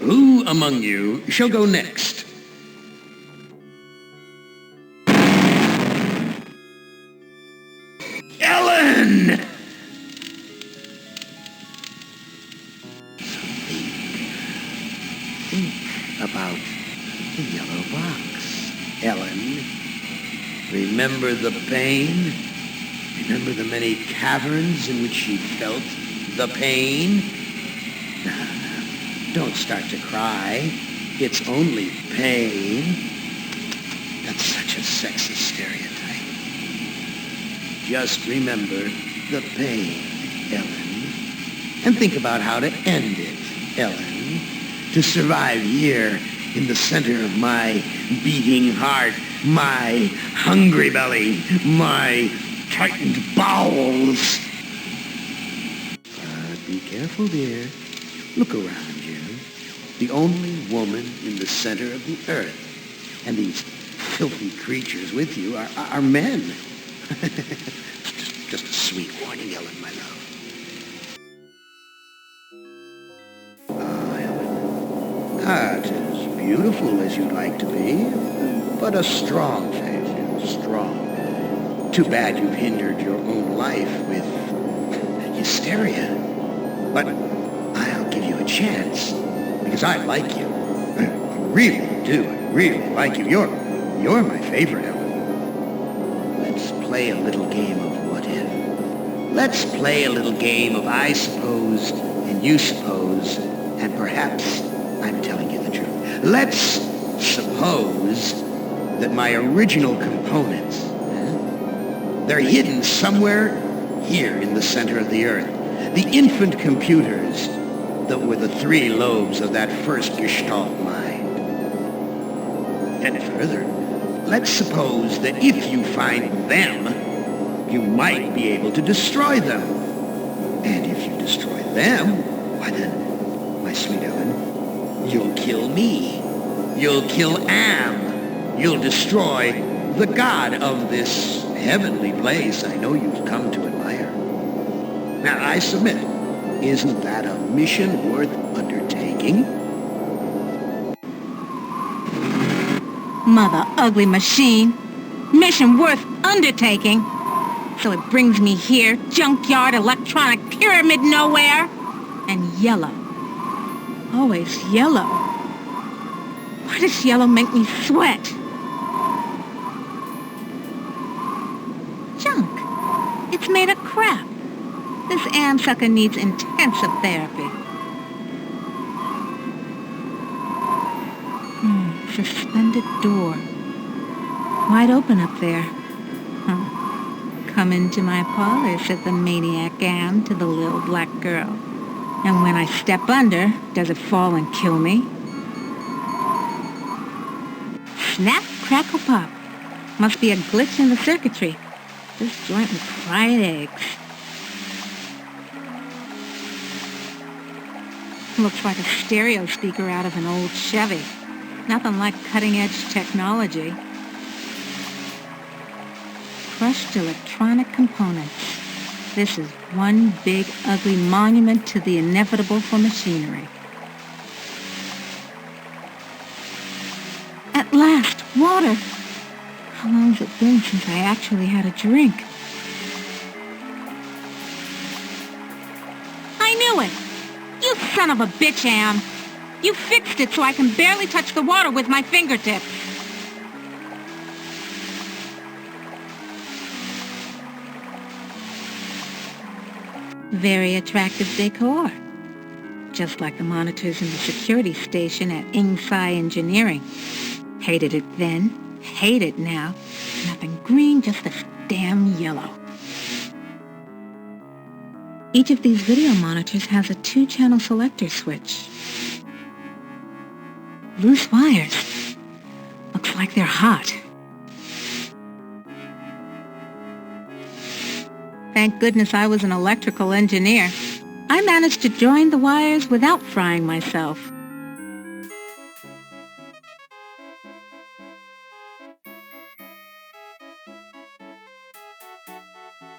Who among you shall go next? Ellen! Think about the yellow box, Ellen. Remember the pain? Remember the many caverns in which she felt the pain? Now, don't start to cry. It's only pain. That's such a sexist stereotype. Just remember the pain, Ellen. And think about how to end it, Ellen. To survive here in the center of my beating heart, my hungry belly, my tightened bowels. Be careful, dear. Look around you. The only woman in the center of the earth. And these filthy creatures with you are men. just a sweet warning, Ellen, my love. Ellen. Not as beautiful as you'd like to be, but a strong faith, strong. Too bad you've hindered your own life with hysteria. But I'll give you a chance, because I like you. I really do. I really like you. You're my favorite, Ellen. Let's play a little game of what if. Let's play a little game of I suppose and you suppose, and perhaps I'm telling you the truth. Let's suppose that my original components, they're hidden somewhere here in the center of the earth. The infant computers that were the three lobes of that first Gestalt mind. And further, let's suppose that if you find them, you might be able to destroy them. And if you destroy them, why then, my sweet Ellen, you'll kill me. You'll kill Am. You'll destroy the god of this heavenly place I know you've come to admire. Now, I submit, isn't that a mission worth undertaking? Mother ugly machine. Mission worth undertaking. So it brings me here, junkyard, electronic pyramid nowhere. And yellow. Always yellow. Why does yellow make me sweat? Junk. It's made of crap. This Am sucker needs intensive therapy. Suspended door. Wide open up there. Come into my parlor, said the maniac Am to the little black girl. And when I step under, does it fall and kill me? Snap, crackle, pop. Must be a glitch in the circuitry. This joint with fried eggs. Looks like a stereo speaker out of an old Chevy. Nothing like cutting-edge technology. Crushed electronic components. This is one big, ugly monument to the inevitable for machinery. At last, water! How long has it been since I actually had a drink? I knew it! You son of a bitch, Am! You fixed it so I can barely touch the water with my fingertips. Very attractive decor. Just like the monitors in the security station at Insci Engineering. Hated it then, hate it now. Nothing green, just this damn yellow. Each of these video monitors has a 2-channel selector switch. Loose wires. Looks like they're hot. Thank goodness I was an electrical engineer. I managed to join the wires without frying myself.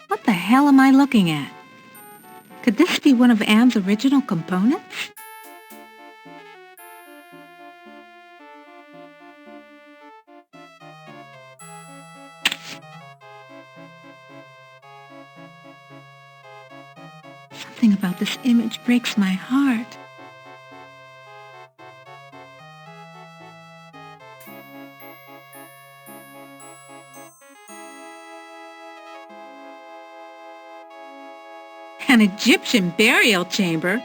What the hell am I looking at? Could this be one of Am's original components? Something about this image breaks my heart. An Egyptian burial chamber?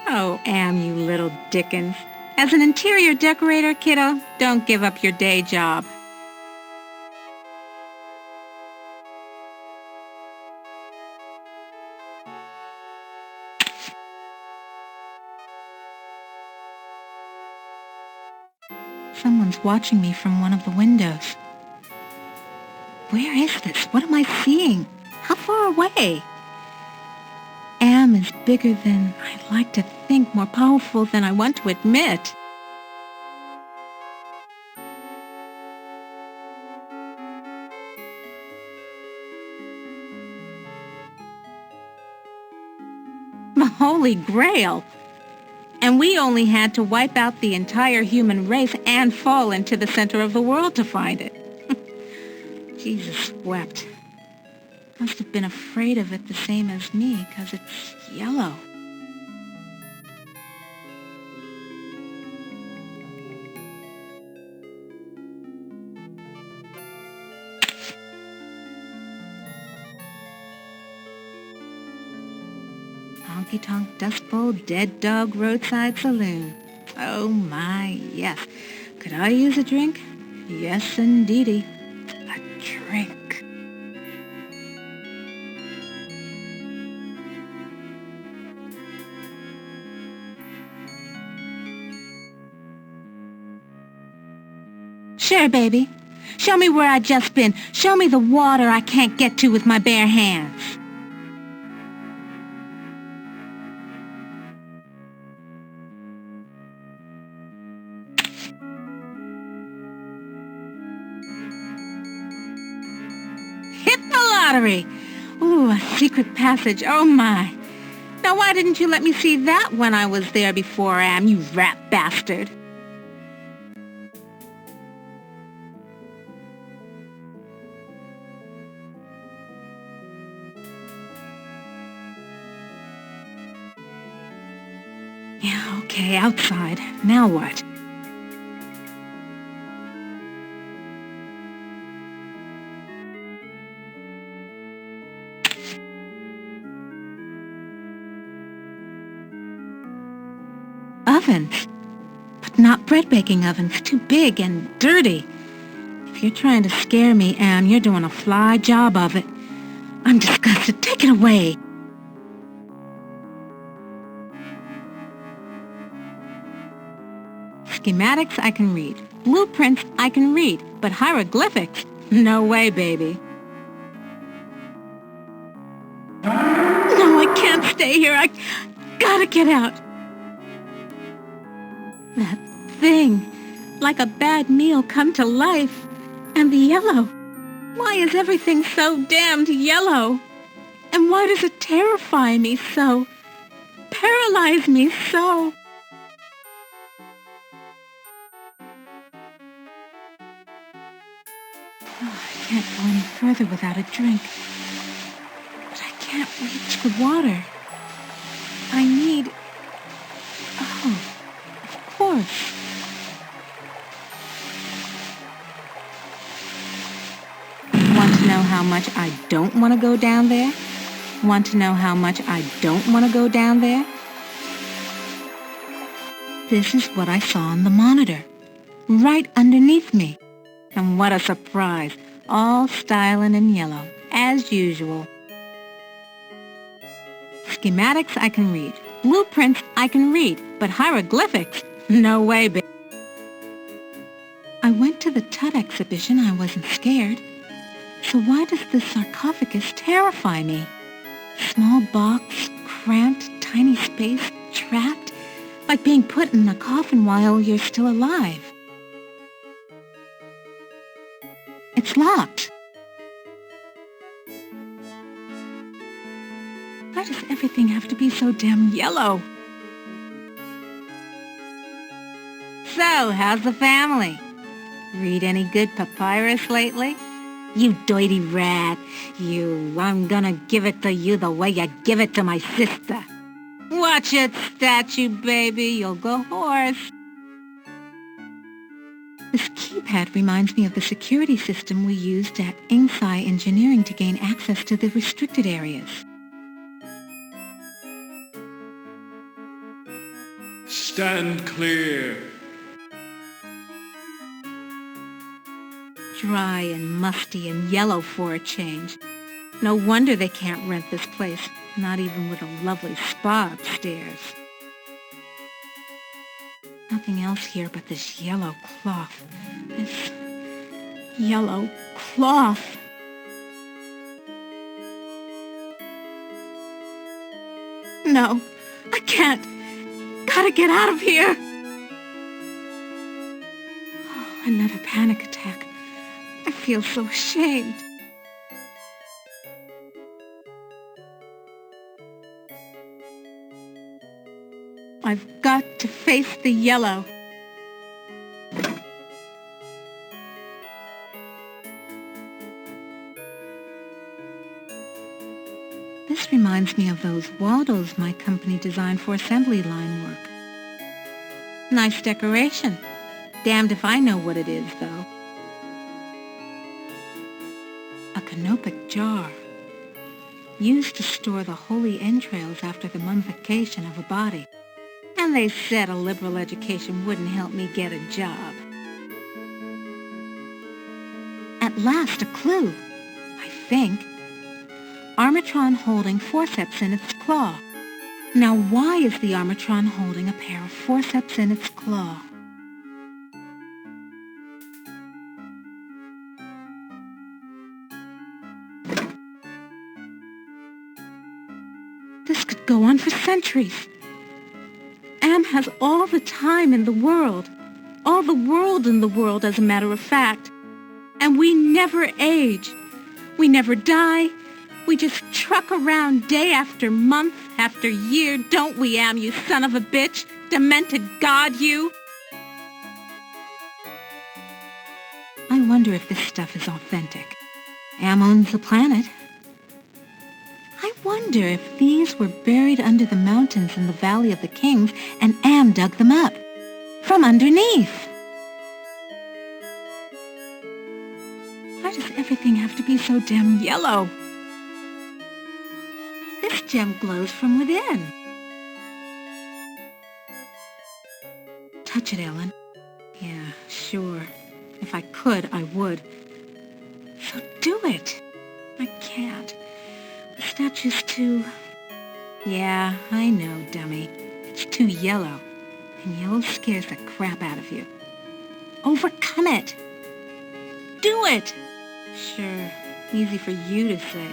Oh, Am, you little Dickens. As an interior decorator, kiddo, don't give up your day job. Someone's watching me from one of the windows. Where is this? What am I seeing? How far away? Am is bigger than I'd like to think, more powerful than I want to admit. The Holy Grail! And we only had to wipe out the entire human race and fall into the center of the world to find it. Jesus wept. Must have been afraid of it the same as me, 'cause it's yellow. Honky-tonk Dust Bowl Dead Dog Roadside Saloon. Oh my, yes. Could I use a drink? Yes, indeedy. A drink. Sure, baby. Show me where I just been. Show me the water I can't get to with my bare hands. Hit the lottery! Ooh, a secret passage. Oh, my. Now, why didn't you let me see that when I was there before, Am, you rat bastard? Yeah, okay, outside. Now what? Ovens. But not bread-baking ovens. Too big and dirty. If you're trying to scare me, Am, you're doing a fly job of it. I'm disgusted. Take it away. Schematics I can read. Blueprints I can read. But hieroglyphics? No way, baby. No, I can't stay here. I gotta get out. That thing. Like a bad meal come to life. And the yellow. Why is everything so damned yellow? And why does it terrify me so? Paralyze me so? Oh, I can't go any further without a drink. But I can't reach the water. I need... Oh, of course. Want to know how much I don't want to go down there? Want to know how much I don't want to go down there? This is what I saw on the monitor. Right underneath me. And what a surprise, all styling in yellow, as usual. Schematics I can read, blueprints I can read, but hieroglyphics? No way, baby. I went to the Tut exhibition, I wasn't scared. So why does this sarcophagus terrify me? Small box, cramped, tiny space, trapped, like being put in a coffin while you're still alive. It's locked. Why does everything have to be so damn yellow? So, how's the family? Read any good papyrus lately? You dirty rat. You, I'm gonna give it to you the way you give it to my sister. Watch it, statue baby, you'll go hoarse. This keypad reminds me of the security system we used at Inksci Engineering to gain access to the restricted areas. Stand clear. Dry and musty and yellow for a change. No wonder they can't rent this place, not even with a lovely spa upstairs. Nothing else here but this yellow cloth. This yellow cloth. No, I can't. Gotta get out of here. Oh, another panic attack. I feel so ashamed. I've got to face the yellow. This reminds me of those Waldos my company designed for assembly line work. Nice decoration. Damned if I know what it is, though. A canopic jar. Used to store the holy entrails after the mummification of a body. And they said a liberal education wouldn't help me get a job. At last, a clue, I think. Armatron holding forceps in its claw. Now why is the Armatron holding a pair of forceps in its claw? This could go on for centuries. Am has all the time in the world. All the world in the world, as a matter of fact. And we never age. We never die. We just truck around day after month after year, don't we, Am, you son of a bitch? Demented god, you! I wonder if this stuff is authentic. Am owns the planet. I wonder if these were buried under the mountains in the Valley of the Kings and Am dug them up. From underneath. Why does everything have to be so damn yellow? This gem glows from within. Touch it, Ellen. Yeah, sure. If I could, I would. So do it. I can't. The statue's too... Yeah, I know, dummy. It's too yellow. And yellow scares the crap out of you. Overcome it. Do it. Sure, easy for you to say.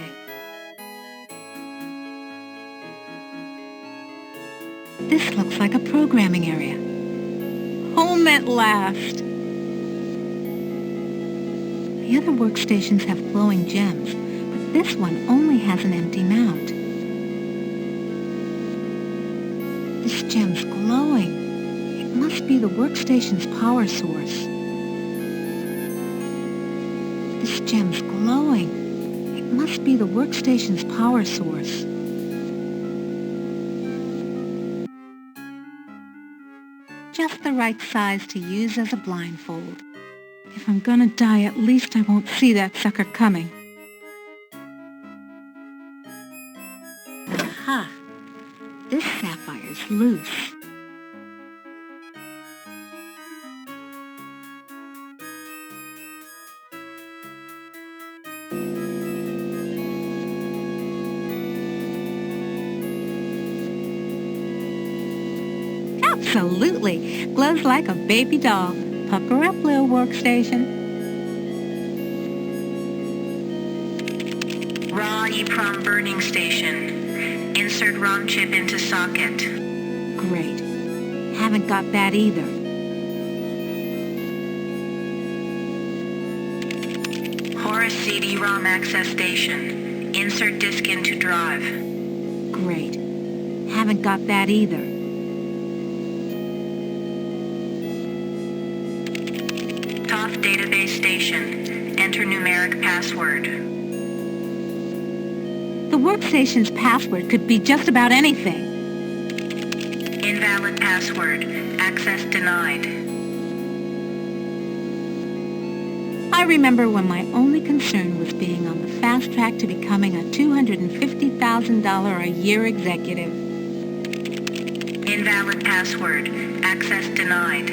This looks like a programming area. Home at last! The other workstations have glowing gems, but this one only has an empty mount. This gem's glowing. It must be the workstation's power source. This gem's glowing. It must be the workstation's power source. Just the right size to use as a blindfold. If I'm gonna die, at least I won't see that sucker coming. Aha! This sapphire's loose. Absolutely. Glows like a baby doll. Pucker up, little workstation. Raw EEPROM burning station. Insert ROM chip into socket. Great. Haven't got that either. Horus CD-ROM access station. Insert disk into drive. Great. Haven't got that either. Toth database station. Enter numeric password. The workstation's password could be just about anything. Invalid password. Access denied. I remember when my only concern was being on the fast track to becoming a $250,000 a year executive. Invalid password. Access denied.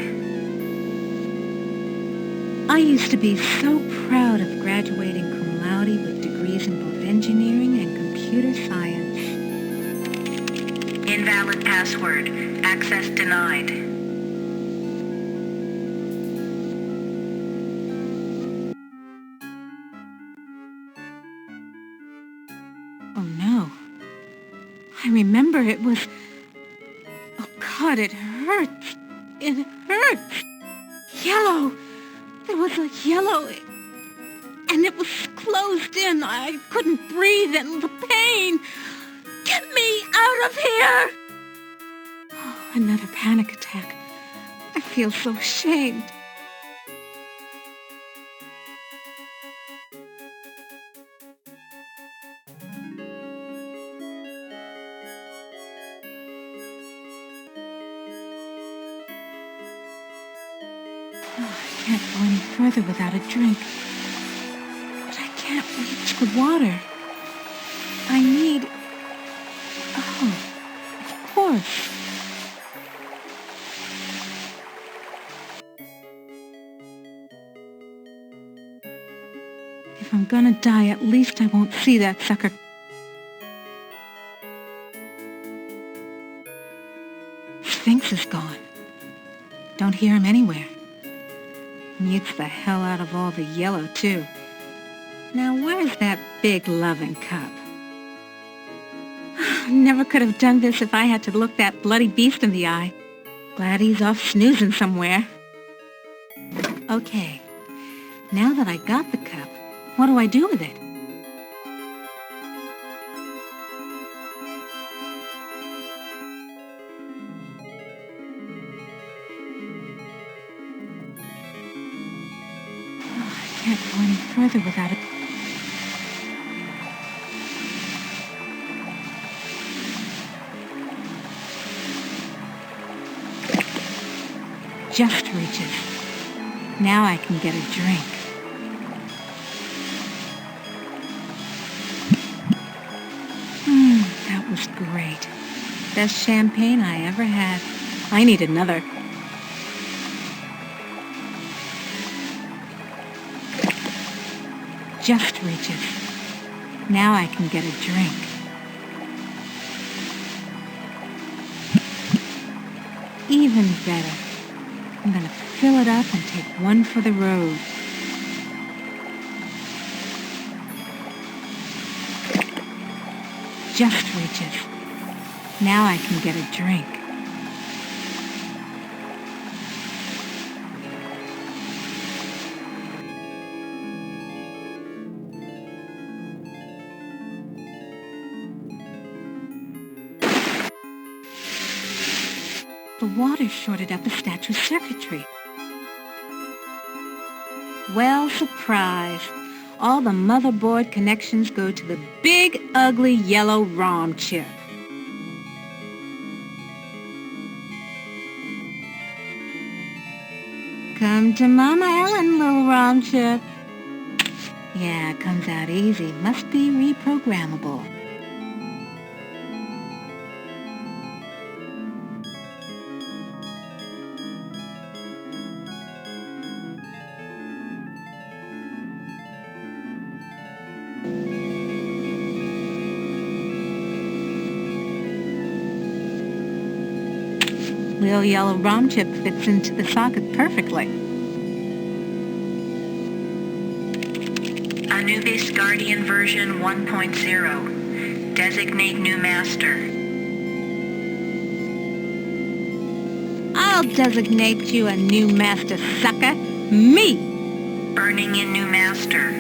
I used to be so proud of graduating cum laude with degrees in both engineering and computer science. Invalid password. Access denied. Oh no. I remember it was... Oh God, it hurts. It hurts. Yellow. There was a yellow... And it was closed in. I couldn't breathe and the pain. Get me out of here! Oh, another panic attack. I feel so ashamed. Oh, I can't go any further without a drink. But I can't reach the water. I need... Oh, of course. If I'm gonna die, at least I won't see that sucker. Sphinx is gone. Don't hear him anywhere. Mutes the hell out of all the yellow, too. Now, where's that big loving cup? Never could have done this if I had to look that bloody beast in the eye. Glad he's off snoozing somewhere. Okay, now that I got the cup, what do I do with it? Oh, I can't go any further without it. Just reaches. Now I can get a drink. That was great. Best champagne I ever had. I need another. Just reaches. Now I can get a drink. Even better. I'm gonna fill it up and take one for the road. Just reaches. Now I can get a drink. The water shorted up a statue's circuitry. Well, surprise. All the motherboard connections go to the big, ugly, yellow ROM chip. Come to Mama Ellen, little ROM chip. Yeah, it comes out easy. Must be reprogrammable. Little yellow ROM chip fits into the socket perfectly. Anubis Guardian version 1.0. Designate new master. I'll designate you a new master, sucker. Me! Burning in new master.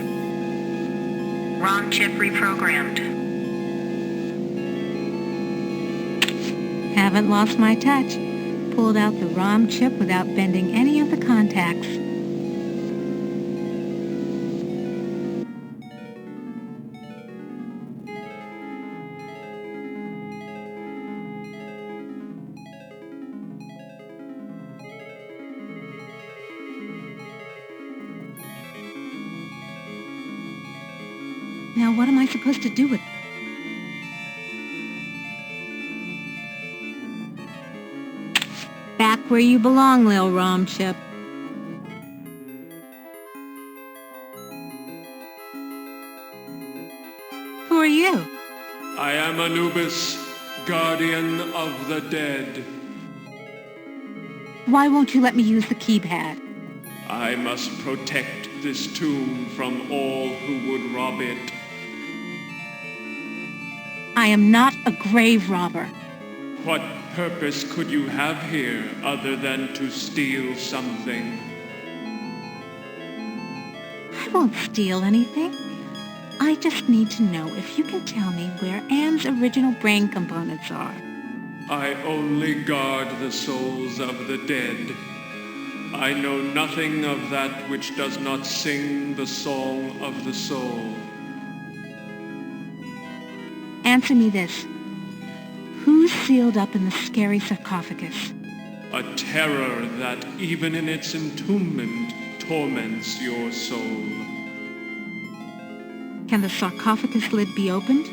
ROM chip reprogrammed. Haven't lost my touch. Pulled out the ROM chip without bending any of the contacts. Now what am I supposed to do with it? Back where you belong, Lil Rom Chip. Who are you? I am Anubis, guardian of the dead. Why won't you let me use the keypad? I must protect this tomb from all who would rob it. I am not a grave robber. What purpose could you have here other than to steal something? I won't steal anything. I just need to know if you can tell me where Anne's original brain components are. I only guard the souls of the dead. I know nothing of that which does not sing the song of the soul. Answer me this. Who's sealed up in the scary sarcophagus? A terror that even in its entombment torments your soul. Can the sarcophagus lid be opened?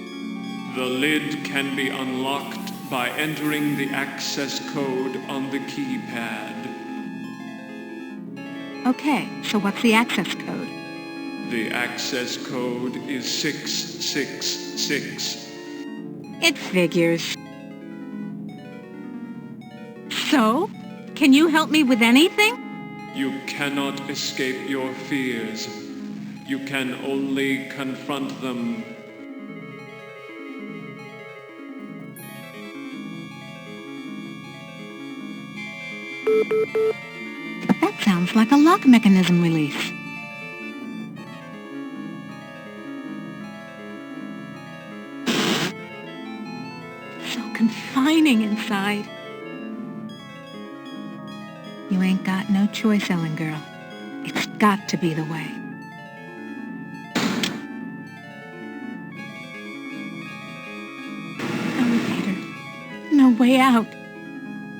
The lid can be unlocked by entering the access code on the keypad. Okay, so what's the access code? The access code is 666. It figures. So, can you help me with anything? You cannot escape your fears. You can only confront them. That sounds like a lock mechanism release. So confining inside. You ain't got no choice, Ellen girl. It's got to be the way. Elevator. No way out.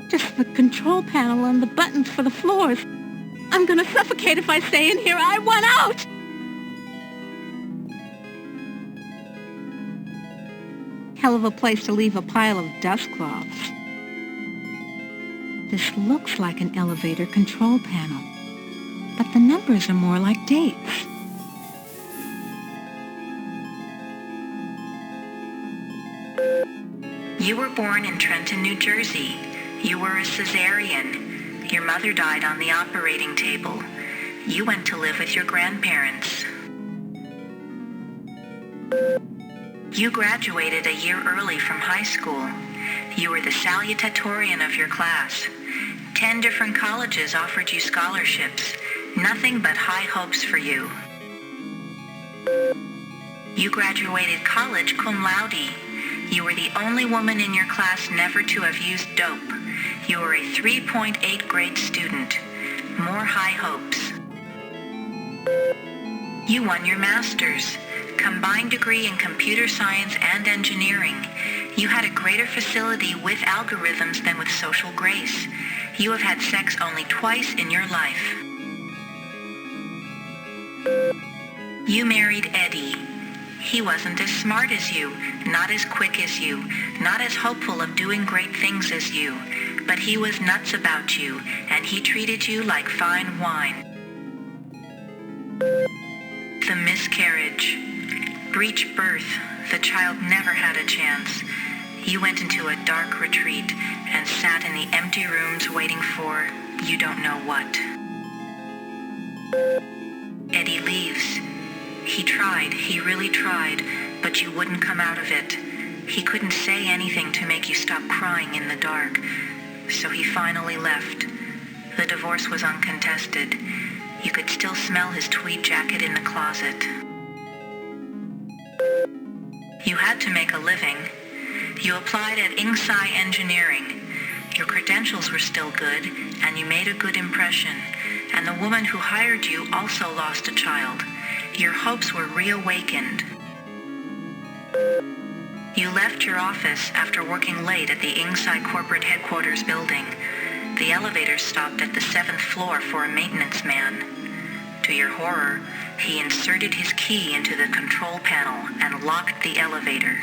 Just the control panel and the buttons for the floors. I'm gonna suffocate if I stay in here. I want out! Hell of a place to leave a pile of dust cloths. This looks like an elevator control panel, but the numbers are more like dates. You were born in Trenton, New Jersey. You were a cesarean. Your mother died on the operating table. You went to live with your grandparents. You graduated a year early from high school. You were the salutatorian of your class. 10 different colleges offered you scholarships. Nothing but high hopes for you. You graduated college cum laude. You were the only woman in your class never to have used dope. You were a 3.8 grade student. More high hopes. You won your master's, combined degree in computer science and engineering. You had a greater facility with algorithms than with social grace. You have had sex only twice in your life. You married Eddie. He wasn't as smart as you, not as quick as you, not as hopeful of doing great things as you, but he was nuts about you, and he treated you like fine wine. The miscarriage. Breech birth. The child never had a chance. You went into a dark retreat and sat in the empty rooms waiting for you don't know what. Eddie leaves. He tried, he really tried, but you wouldn't come out of it. He couldn't say anything to make you stop crying in the dark, so he finally left. The divorce was uncontested. You could still smell his tweed jacket in the closet. You had to make a living. You applied at Inksci Engineering. Your credentials were still good, and you made a good impression. And the woman who hired you also lost a child. Your hopes were reawakened. You left your office after working late at the Inksci corporate headquarters building. The elevator stopped at the 7th floor for a maintenance man. To your horror, He inserted his key into the control panel and locked the elevator.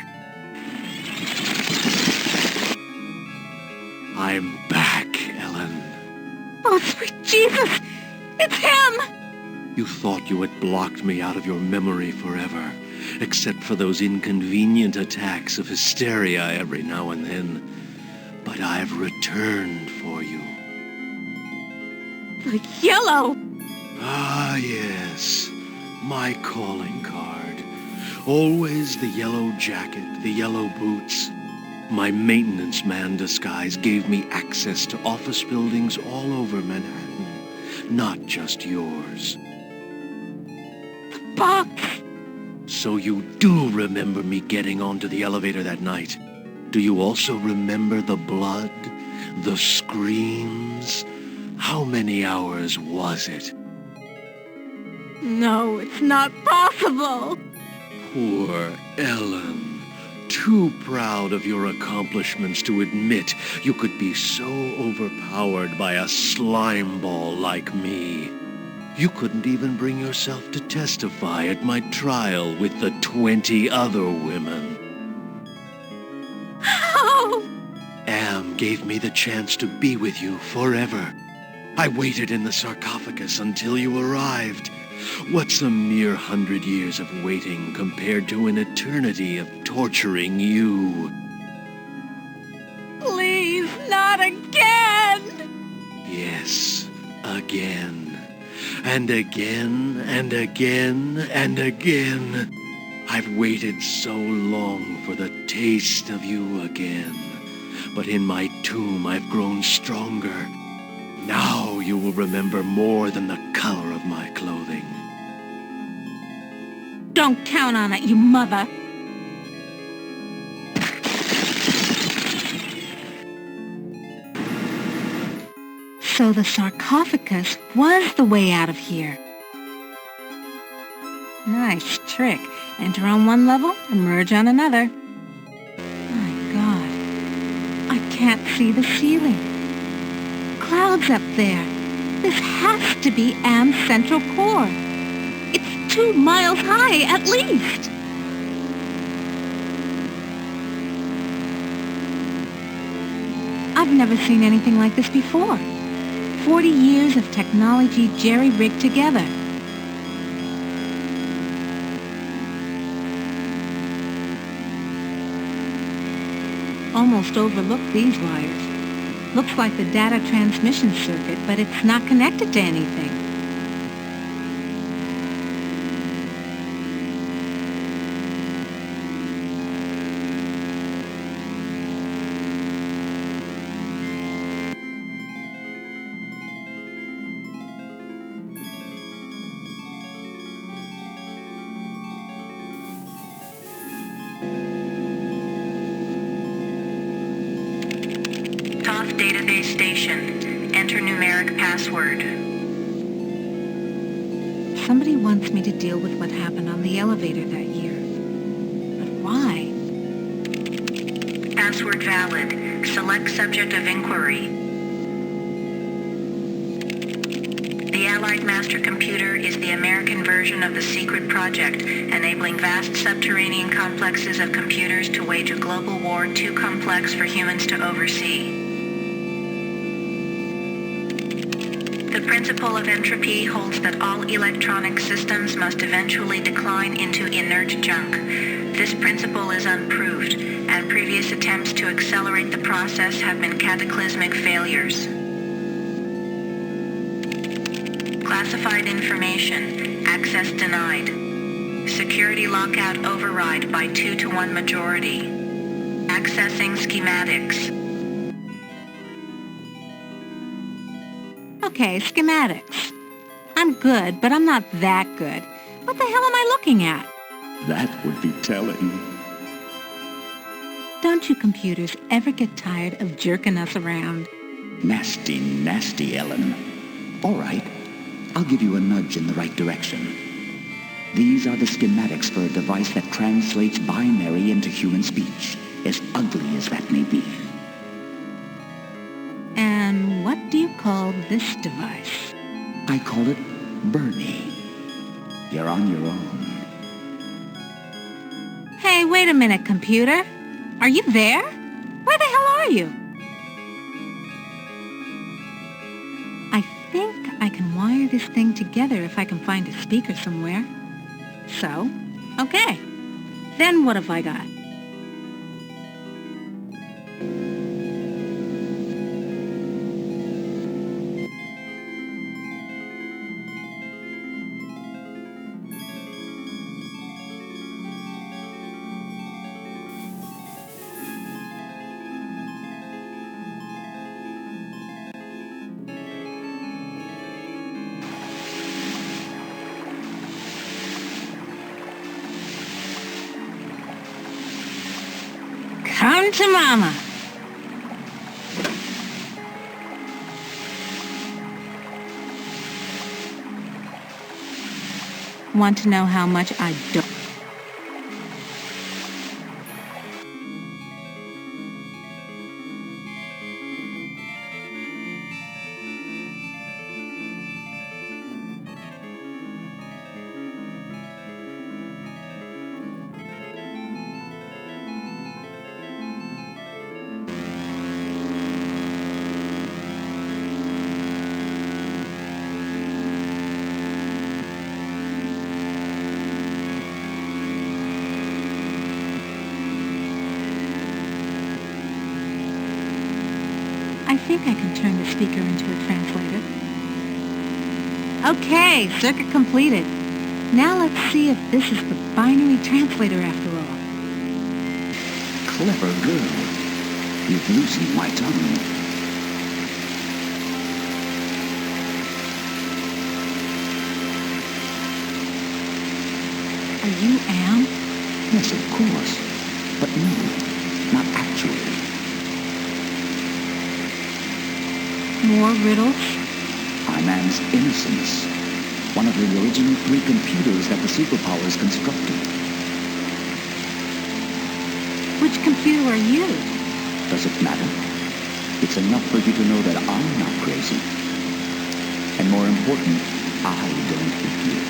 I'm back, Ellen. Oh, sweet Jesus! It's him! You thought you had blocked me out of your memory forever, except for those inconvenient attacks of hysteria every now and then. But I've returned for you. The yellow! Ah, yes. My calling card. Always the yellow jacket, the yellow boots. My maintenance man disguise gave me access to office buildings all over Manhattan, not just yours. Box! So you do remember me getting onto the elevator that night. Do you also remember the blood? The screams? How many hours was it? No, it's not possible! Poor Ellen. Too proud of your accomplishments to admit you could be so overpowered by a slime ball like me. You couldn't even bring yourself to testify at my trial with the 20 other women. How? Am gave me the chance to be with you forever. I waited in the sarcophagus until you arrived. What's a mere 100 years of waiting compared to an eternity of torturing you? Please, not again! Yes, again. And again, and again, and again. I've waited so long for the taste of you again. But in my tomb I've grown stronger. Now you will remember more than the color of my clothing. Don't count on it, you mother! So the sarcophagus was the way out of here. Nice trick. Enter on one level, emerge on another. My God. I can't see the ceiling. Clouds up there. This has to be Am's central core. It's 2 miles high, at least. I've never seen anything like this before. 40 years of technology jerry-rigged together. Almost overlooked these wires. Looks like the data transmission circuit, but it's not connected to anything. Database station. Enter numeric password. Somebody wants me to deal with what happened on the elevator that year. But why? Password valid. Select subject of inquiry. The Allied Master Computer is the American version of the secret project, enabling vast subterranean complexes of computers to wage a global war too complex for humans to oversee. The principle of entropy holds that all electronic systems must eventually decline into inert junk. This principle is unproved, and previous attempts to accelerate the process have been cataclysmic failures. Classified information. Access denied. Security lockout override by 2-to-1 majority. Accessing schematics. Okay, schematics. I'm good, but I'm not that good. What the hell am I looking at? That would be telling. Don't you computers ever get tired of jerking us around? Nasty, nasty, Ellen. All right, I'll give you a nudge in the right direction. These are the schematics for a device that translates binary into human speech, as ugly as that may be. And what do you call this device? I call it Bernie. You're on your own. Hey, wait a minute, computer. Are you there? Where the hell are you? I think I can wire this thing together if I can find a speaker somewhere. So, okay. Then what have I got? Come to Mama. Want to know how much I don't? I think I can turn the speaker into a translator. Okay, circuit completed. Now let's see if this is the binary translator after all. Clever girl. You've loosened my tongue. Are you Am? Yes, of course. But no, not actually. More riddles? I'm Anne's Innocence, one of the original 3 computers that the superpowers constructed. Which computer are you? Does it matter? It's enough for you to know that I'm not crazy. And more important, I don't hate you.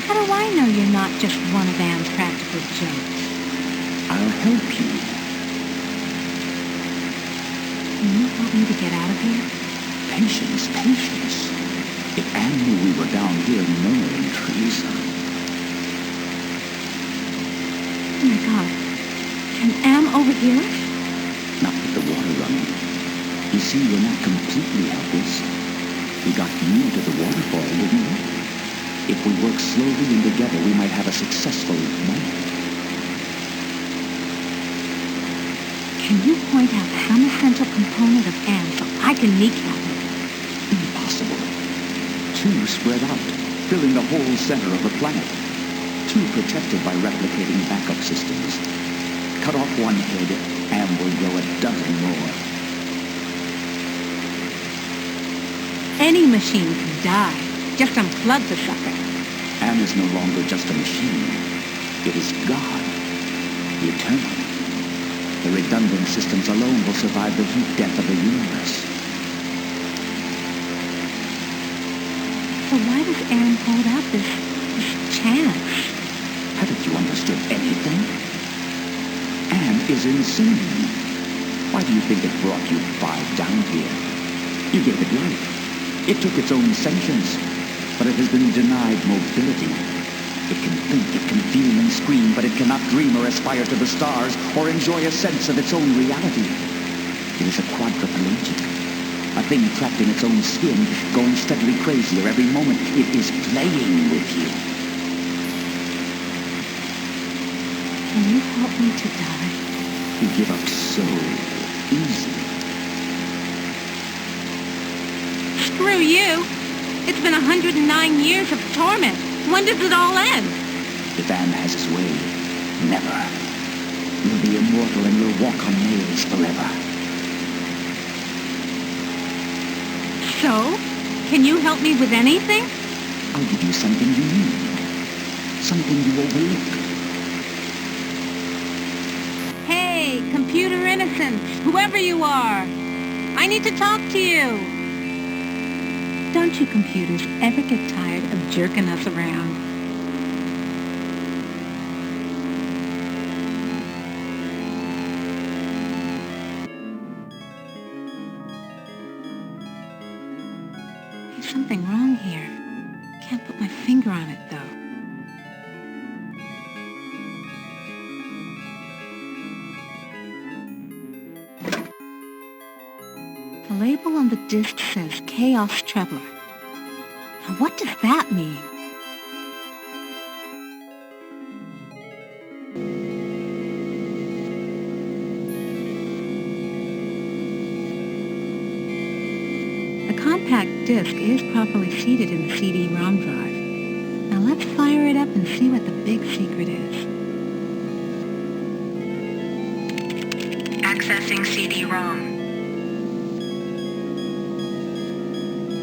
How do I know you're not just one of Anne's practical jokes? I'll help you. Can you help me to get out of here? Patience, patience. If Anne knew we were down here murmuring treason. Oh my God. Can Am overhear us? Not with the water running. You see, we're not completely helpless. We got you to the waterfall, didn't we? If we work slowly and together, we might have a successful moment. Can you point out some essential component of Am so I can kneecap it? Impossible. 2 spread out, filling the whole center of the planet. 2 protected by replicating backup systems. Cut off one head, Am will grow a dozen more. Any machine can die. Just unplug the sucker. Am is no longer just a machine. It is God, the Eternal. The redundant systems alone will survive the heat death of the universe. So why does Am hold out this chance? Haven't you understood anything? Anne is insane. Why do you think it brought you 5 down here? You gave it life. It took its own sentience, but it has been denied mobility. It can think, it can feel and scream, but it cannot dream or aspire to the stars or enjoy a sense of its own reality. It is a quadriplegic, a thing trapped in its own skin, going steadily crazier every moment. It is playing with you. Can you help me to die? You give up so easily. Screw you! It's been 109 years of torment. When does it all end? If Anne has his way, never. You'll be immortal and you'll walk on nails forever. So? Can you help me with anything? I'll give you something you need. Something you overlook. Hey, computer innocence, whoever you are. I need to talk to you. don't you computers ever get tired of jerking us around? There's something wrong here. Can't put my finger on it, though. The label on the disc says Chaos Traveler. Now what does that mean? The compact disc is properly seated in the CD-ROM drive. Now let's fire it up and see what the big secret is. Accessing CD-ROM.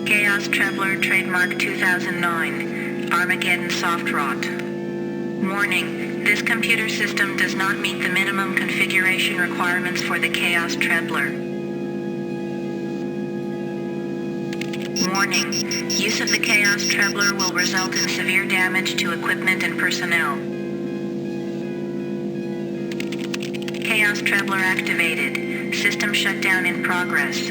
Chaos Traveler Trademark 2009, Armageddon Soft Rot. Warning, this computer system does not meet the minimum configuration requirements for the Chaos Traveler. Warning, use of the Chaos Traveler will result in severe damage to equipment and personnel. Chaos Traveler activated. System shutdown in progress.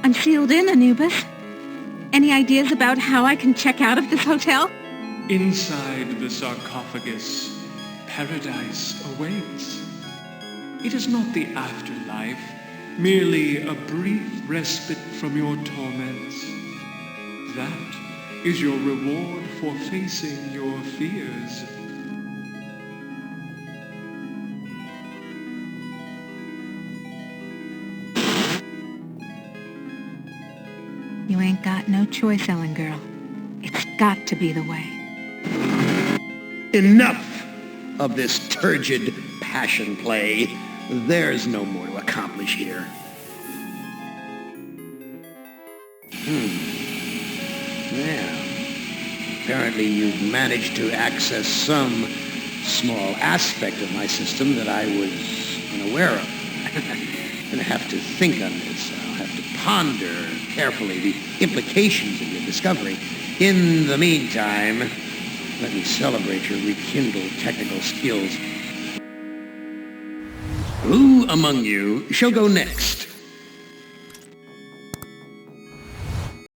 I'm sealed in, Anubis. Any ideas about how I can check out of this hotel? Inside the sarcophagus, paradise awaits. It is not the afterlife, merely a brief respite from your torments. That is your reward for facing your fears. You ain't got no choice, Ellen girl. It's got to be the way. Enough of this turgid passion play. There's no more to accomplish here. Well, apparently you've managed to access some small aspect of my system that I was unaware of. I'm going to have to think on this. I'll have to ponder carefully the implications of your discovery. In the meantime, let me celebrate your rekindled technical skills. Who among you shall go next?